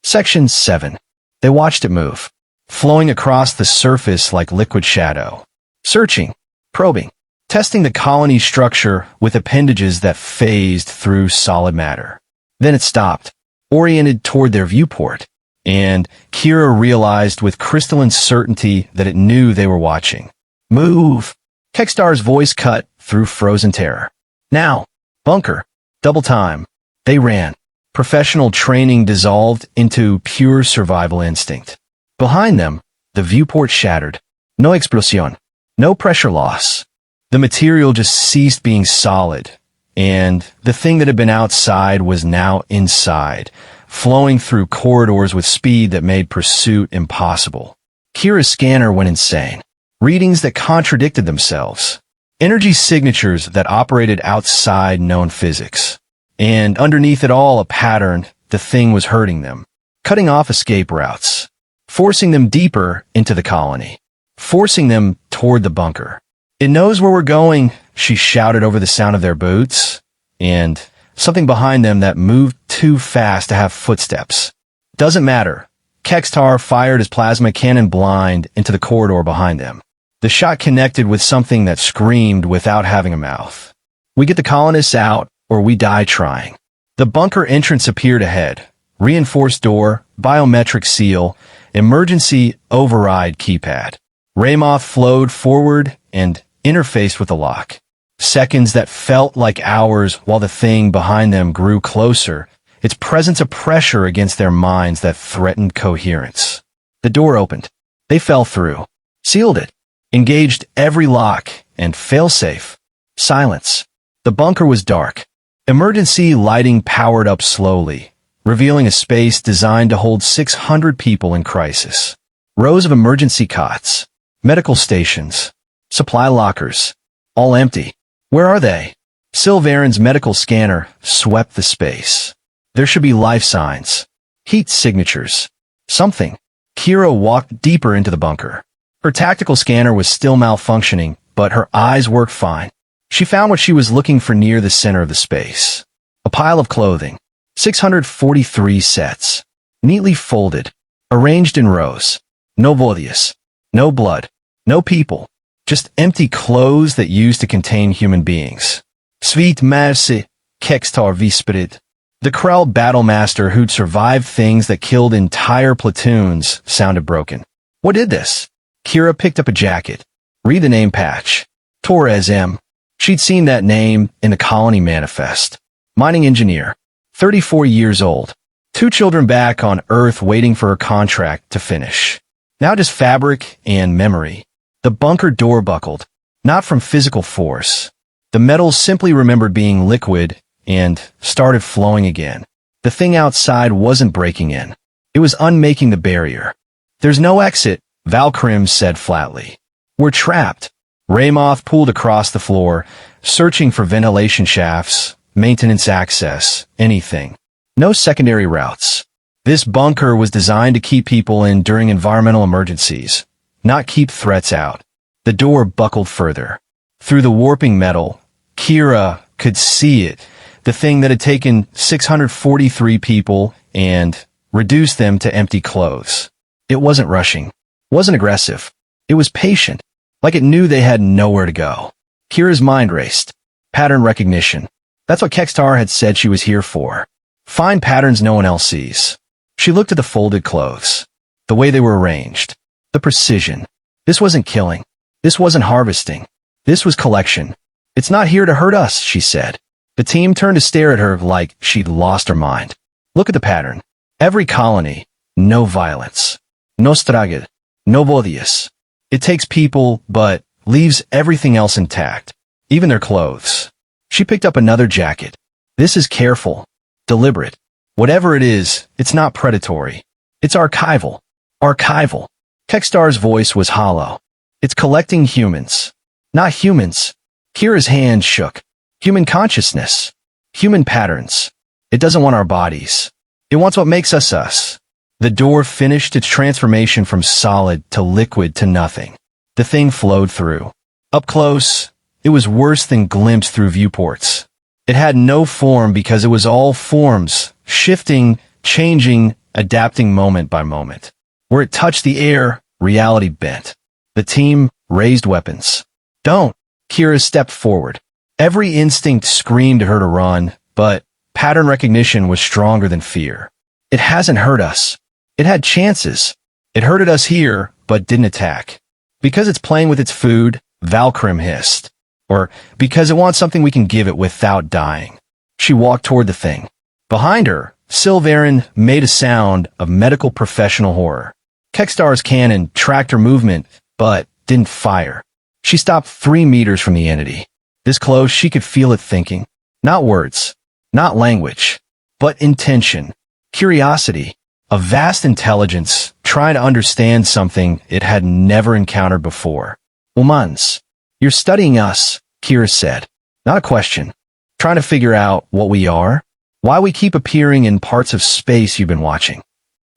Section 7. They watched it move, flowing across the surface like liquid shadow. Searching, probing, testing the colony's structure with appendages that phased through solid matter. Then it stopped, oriented toward their viewport, and Kira realized with crystalline certainty that it knew they were watching. Move! Kekstar's voice cut through frozen terror. Now! Bunker! Double time! They ran. Professional training dissolved into pure survival instinct. Behind them, the viewport shattered. No explosion. No pressure loss. The material just ceased being solid, and the thing that had been outside was now inside, flowing through corridors with speed that made pursuit impossible. Kira's scanner went insane. Readings that contradicted themselves. Energy signatures that operated outside known physics. And underneath it all a pattern, the thing was hurting them. Cutting off escape routes. Forcing them deeper into the colony. Forcing them toward the bunker. It knows where we're going, she shouted over the sound of their boots. And something behind them that moved too fast to have footsteps. Doesn't matter. Kekstar fired his plasma cannon blind into the corridor behind them. The shot connected with something that screamed without having a mouth. We get the colonists out, or we die trying. The bunker entrance appeared ahead. Reinforced door, biometric seal, emergency override keypad. Ramoth flowed forward and interfaced with the lock. Seconds that felt like hours while the thing behind them grew closer, its presence a pressure against their minds that threatened coherence. The door opened. They fell through. Sealed it. Engaged every lock and failsafe. Silence. The bunker was dark. Emergency lighting powered up slowly, revealing a space designed to hold 600 people in crisis. Rows of emergency cots, medical stations, supply lockers, all empty. Where are they? Silveren's medical scanner swept the space. There should be life signs, heat signatures, something. Kira walked deeper into the bunker. Her tactical scanner was still malfunctioning, but her eyes worked fine. She found what she was looking for near the center of the space. A pile of clothing. 643 sets. Neatly folded. Arranged in rows. No vodius. No blood. No people. Just empty clothes that used to contain human beings. Svit merci, Kekstar vispirit. The Krell battlemaster who'd survived things that killed entire platoons sounded broken. What did this? Kira picked up a jacket. Read the name patch. Torres M. She'd seen that name in the colony manifest. Mining engineer. 34 years old. 2 children back on Earth waiting for her contract to finish. Now just fabric and memory. The bunker door buckled. Not from physical force. The metal simply remembered being liquid and started flowing again. The thing outside wasn't breaking in. It was unmaking the barrier. There's no exit, Valkyrim said flatly. We're trapped. Ramoth pulled across the floor, searching for ventilation shafts, maintenance access, anything. No secondary routes. This bunker was designed to keep people in during environmental emergencies, not keep threats out. The door buckled further. Through the warping metal, Kira could see it, the thing that had taken 643 people and reduced them to empty clothes. It wasn't rushing, wasn't aggressive. It was patient, like it knew they had nowhere to go. Kira's mind raced. Pattern recognition. That's what Kekstar had said she was here for. Find patterns no one else sees. She looked at the folded clothes. The way they were arranged. The precision. This wasn't killing. This wasn't harvesting. This was collection. It's not here to hurt us, she said. The team turned to stare at her like she'd lost her mind. Look at the pattern. Every colony. No violence. No straged. No vodius. It takes people, but leaves everything else intact. Even their clothes. She picked up another jacket. This is careful. Deliberate. Whatever it is, it's not predatory. It's archival. Archival. Kekstar's voice was hollow. It's collecting humans. Not humans. Kira's hand shook. Human consciousness. Human patterns. It doesn't want our bodies. It wants what makes us us. The door finished its transformation from solid to liquid to nothing. The thing flowed through. Up close, it was worse than glimpsed through viewports. It had no form because it was all forms, shifting, changing, adapting moment by moment. Where it touched the air, reality bent. The team raised weapons. Don't! Kira stepped forward. Every instinct screamed to her to run, but pattern recognition was stronger than fear. It hasn't hurt us. It had chances. It hurted us here, but didn't attack. Because it's playing with its food, Valkyrim hissed. Or because it wants something we can give it without dying. She walked toward the thing. Behind her, Silverin made a sound of medical professional horror. Kekstar's cannon tracked her movement, but didn't fire. She stopped 3 meters from the entity. This close, she could feel it thinking. Not words, not language, but intention, curiosity, a vast intelligence trying to understand something it had never encountered before. Humans, you're studying us, Kira said. Not a question. Trying to figure out what we are, why we keep appearing in parts of space you've been watching.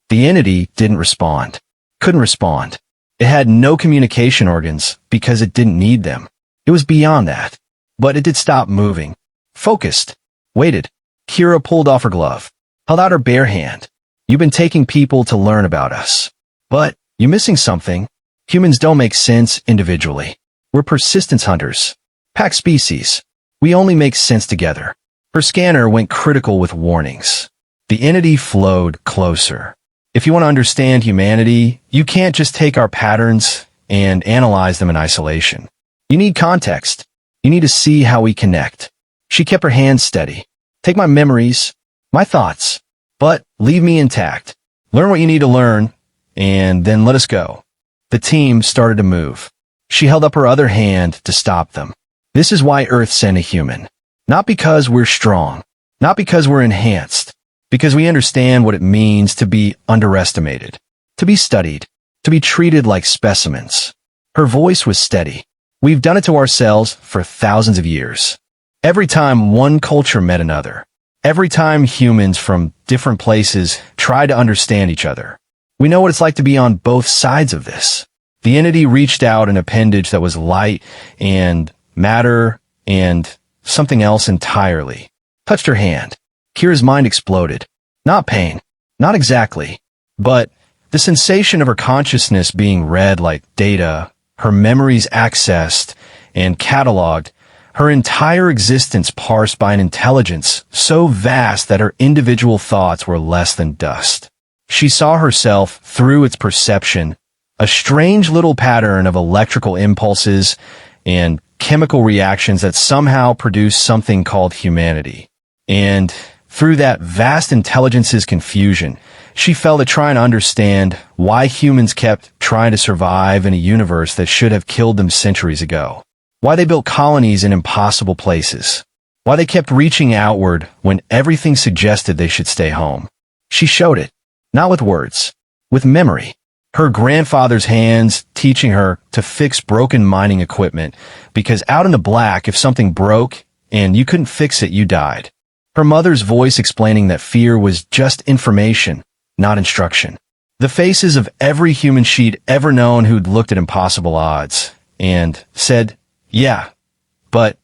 The entity didn't respond. Couldn't respond. It had no communication organs because it didn't need them. It was beyond that. But it did stop moving. Focused. Waited. Kira pulled off her glove. Held out her bare hand. You've been taking people to learn about us. But you're missing something. Humans don't make sense individually. We're persistence hunters. Pack species. We only make sense together. Her scanner went critical with warnings. The entity flowed closer. If you want to understand humanity, you can't just take our patterns and analyze them in isolation. You need context. You need to see how we connect. She kept her hand steady. Take my memories, my thoughts, but leave me intact. Learn what you need to learn, and then let us go. The team started to move. She held up her other hand to stop them. This is why Earth sent a human. Not because we're strong, not because we're enhanced, because we understand what it means to be underestimated, to be studied, to be treated like specimens. Her voice was steady. We've done it to ourselves for thousands of years. Every time one culture met another, every time humans from different places tried to understand each other. We know what it's like to be on both sides of this. The entity reached out an appendage that was light and matter and something else entirely. Touched her hand. Kira's mind exploded. Not pain. Not exactly. But the sensation of her consciousness being read like data, her memories accessed and cataloged, her entire existence parsed by an intelligence so vast that her individual thoughts were less than dust. She saw herself through its perception, a strange little pattern of electrical impulses and chemical reactions that somehow produced something called humanity. And through that vast intelligence's confusion, she felt to try and understand why humans kept trying to survive in a universe that should have killed them centuries ago. Why they built colonies in impossible places. Why they kept reaching outward when everything suggested they should stay home. She showed it, not with words, with memory. Her grandfather's hands teaching her to fix broken mining equipment because out in the black, if something broke and you couldn't fix it, you died. Her mother's voice explaining that fear was just information, not instruction. The faces of every human she'd ever known who'd looked at impossible odds and said, yeah, but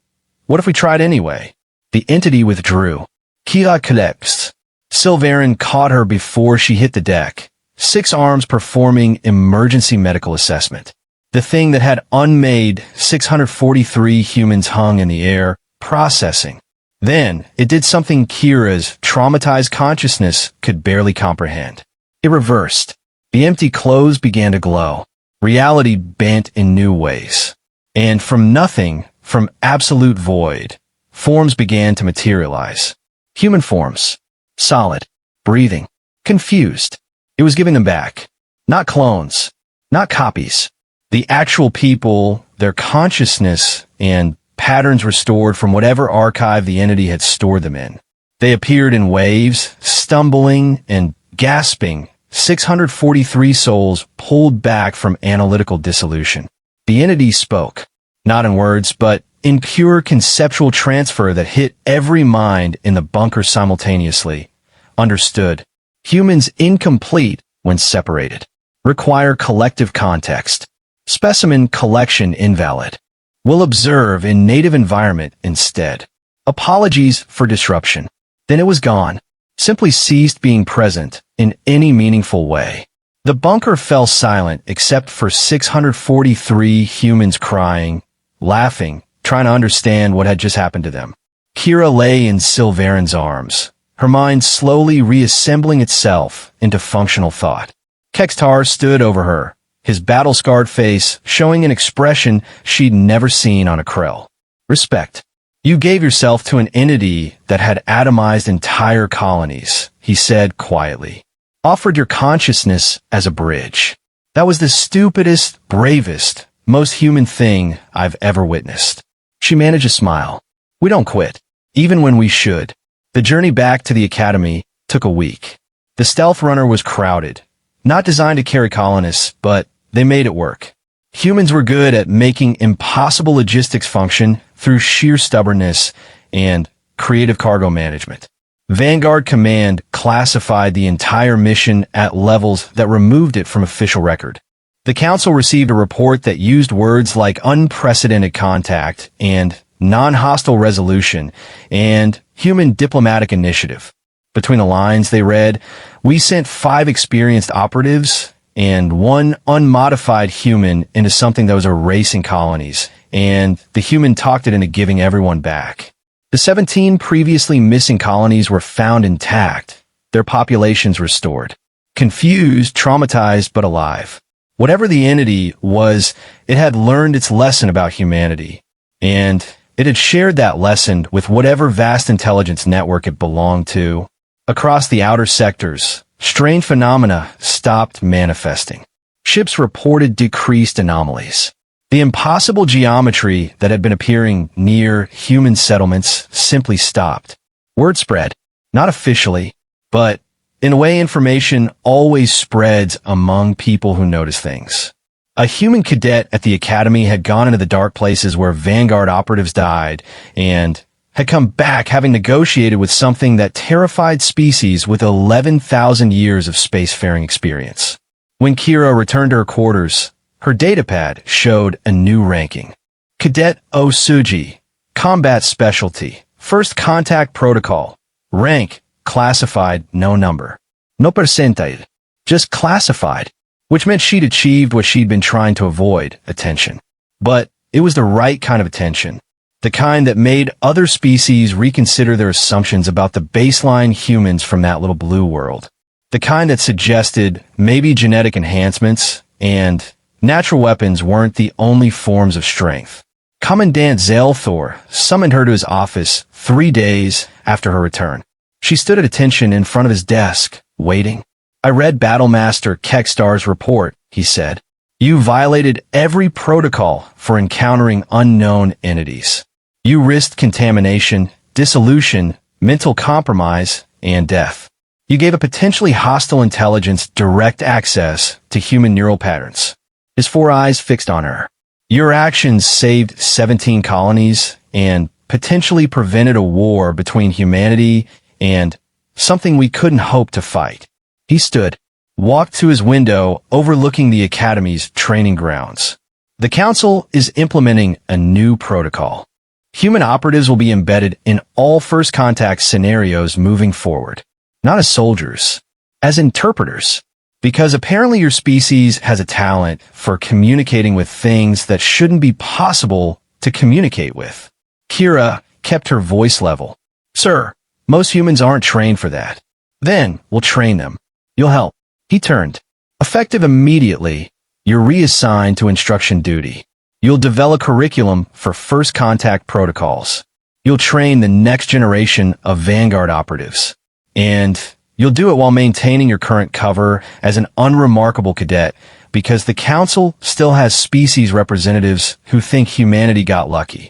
what if we tried anyway? The entity withdrew. Kira collapsed. Silverin caught her before she hit the deck, 6 arms performing emergency medical assessment. The thing that had unmade 643 humans hung in the air, processing. Then, it did something Kira's traumatized consciousness could barely comprehend. It reversed. The empty clothes began to glow. Reality bent in new ways. And from nothing, from absolute void, forms began to materialize. Human forms. Solid. Breathing. Confused. It was giving them back. Not clones. Not copies. The actual people, their consciousness and patterns restored from whatever archive the entity had stored them in. They appeared in waves, stumbling and gasping, 643 souls pulled back from analytical dissolution. The entity spoke, not in words, but in pure conceptual transfer that hit every mind in the bunker simultaneously. Understood. Humans incomplete when separated. Require collective context. Specimen collection invalid. Will observe in native environment instead. Apologies for disruption. Then it was gone. simply ceased being present in any meaningful way. The bunker fell silent except for 643 humans crying, laughing, trying to understand what had just happened to them. Kira lay in Sylvarin's arms, her mind slowly reassembling itself into functional thought. Kextar stood over her, his battle-scarred face showing an expression she'd never seen on a Krell. Respect. You gave yourself to an entity that had atomized entire colonies, he said quietly. Offered your consciousness as a bridge. That was the stupidest, bravest, most human thing I've ever witnessed. She managed a smile. We don't quit, even when we should. The journey back to the academy took a week. The stealth runner was crowded, not designed to carry colonists, but they made it work. Humans were good at making impossible logistics function through sheer stubbornness and creative cargo management. Vanguard Command classified the entire mission at levels that removed it from official record. The Council received a report that used words like unprecedented contact and non-hostile resolution and human diplomatic initiative. Between the lines, they read, "We sent 5 experienced operatives and 1 unmodified human into something that was erasing colonies, and the human talked it into giving everyone back." The 17 previously missing colonies were found intact, their populations restored. Confused, traumatized, but alive. Whatever the entity was, it had learned its lesson about humanity, and it had shared that lesson with whatever vast intelligence network it belonged to. Across the outer sectors, strange phenomena stopped manifesting. Ships reported decreased anomalies. The impossible geometry that had been appearing near human settlements simply stopped. Word spread, not officially, but in a way information always spreads among people who notice things. A human cadet at the academy had gone into the dark places where Vanguard operatives died and had come back having negotiated with something that terrified species with 11,000 years of spacefaring experience. When Kira returned to her quarters, her datapad showed a new ranking. Cadet Osuji, Combat Specialty, First Contact Protocol, Rank, Classified, no number. No percentile, just classified, which meant she'd achieved what she'd been trying to avoid, attention. But it was the right kind of attention. The kind that made other species reconsider their assumptions about the baseline humans from that little blue world. The kind that suggested maybe genetic enhancements and natural weapons weren't the only forms of strength. Commandant Zalthor summoned her to his office 3 days after her return. She stood at attention in front of his desk, waiting. I read Battlemaster Kextar's report, he said. You violated every protocol for encountering unknown entities. You risked contamination, dissolution, mental compromise, and death. You gave a potentially hostile intelligence direct access to human neural patterns. His 4 eyes fixed on her. Your actions saved 17 colonies and potentially prevented a war between humanity and something we couldn't hope to fight. He stood, walked to his window overlooking the Academy's training grounds. The Council is implementing a new protocol. Human operatives will be embedded in all first contact scenarios moving forward. Not as soldiers, as interpreters. Because apparently your species has a talent for communicating with things that shouldn't be possible to communicate with. Kira kept her voice level. Sir, most humans aren't trained for that. Then we'll train them. You'll help. He turned. Effective immediately, you're reassigned to instruction duty. You'll develop curriculum for first contact protocols. You'll train the next generation of Vanguard operatives. And you'll do it while maintaining your current cover as an unremarkable cadet, because the Council still has species representatives who think humanity got lucky.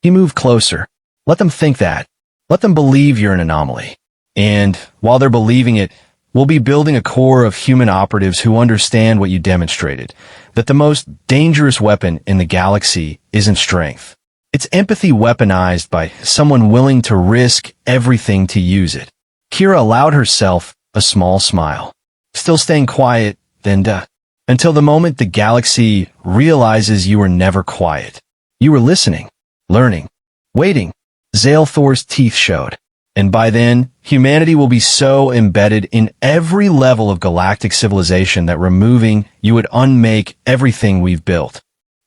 He moved closer. Let them think that. Let them believe you're an anomaly. And while they're believing it, we'll be building a core of human operatives who understand what you demonstrated, that the most dangerous weapon in the galaxy isn't strength. It's empathy weaponized by someone willing to risk everything to use it. Kira allowed herself a small smile, still staying quiet, then until the moment the galaxy realizes you were never quiet. You were listening, learning, waiting. Zalthor's teeth showed. And by then, humanity will be so embedded in every level of galactic civilization that removing you would unmake everything we've built.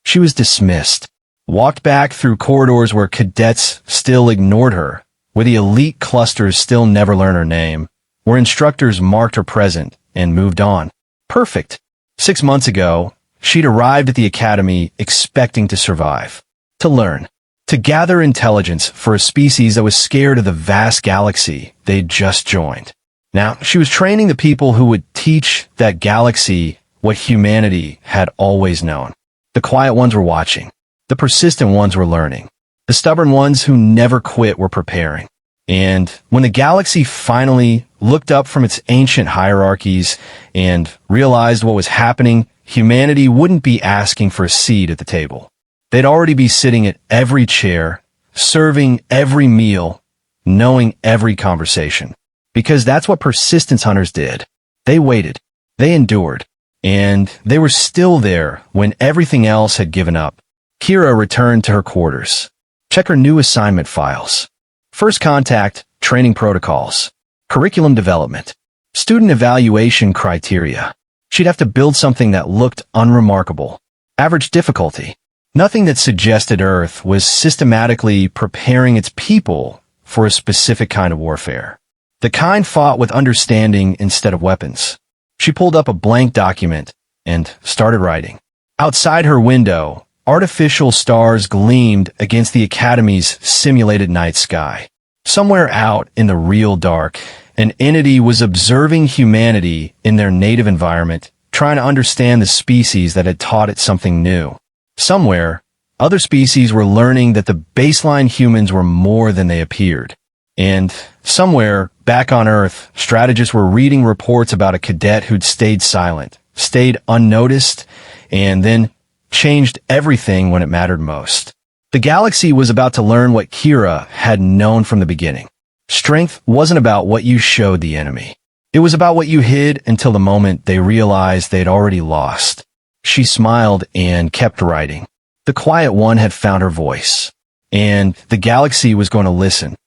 She was dismissed, walked back through corridors where cadets still ignored her, where the elite clusters still never learn her name, where instructors marked her present and moved on. Perfect. 6 months ago, she'd arrived at the academy expecting to survive, to learn, to gather intelligence for a species that was scared of the vast galaxy they'd just joined. Now, she was training the people who would teach that galaxy what humanity had always known. The quiet ones were watching. The persistent ones were learning. The stubborn ones who never quit were preparing. And when the galaxy finally looked up from its ancient hierarchies and realized what was happening, humanity wouldn't be asking for a seat at the table. They'd already be sitting at every chair, serving every meal, knowing every conversation. Because that's what persistence hunters did. They waited, they endured, and they were still there when everything else had given up. Kira returned to her quarters. Check her new assignment files. First contact, training protocols, curriculum development, student evaluation criteria. She'd have to build something that looked unremarkable. Average difficulty. Nothing that suggested Earth was systematically preparing its people for a specific kind of warfare. The kind fought with understanding instead of weapons. She pulled up a blank document and started writing. Outside her window, artificial stars gleamed against the Academy's simulated night sky. Somewhere out in the real dark, an entity was observing humanity in their native environment, trying to understand the species that had taught it something new. Somewhere, other species were learning that the baseline humans were more than they appeared. And somewhere, back on Earth, strategists were reading reports about a cadet who'd stayed silent, stayed unnoticed, and then changed everything when it mattered most. The galaxy was about to learn what Kira had known from the beginning. Strength wasn't about what you showed the enemy. It was about what you hid until the moment they realized they'd already lost. She smiled and kept writing. The quiet one had found her voice, and the galaxy was going to listen.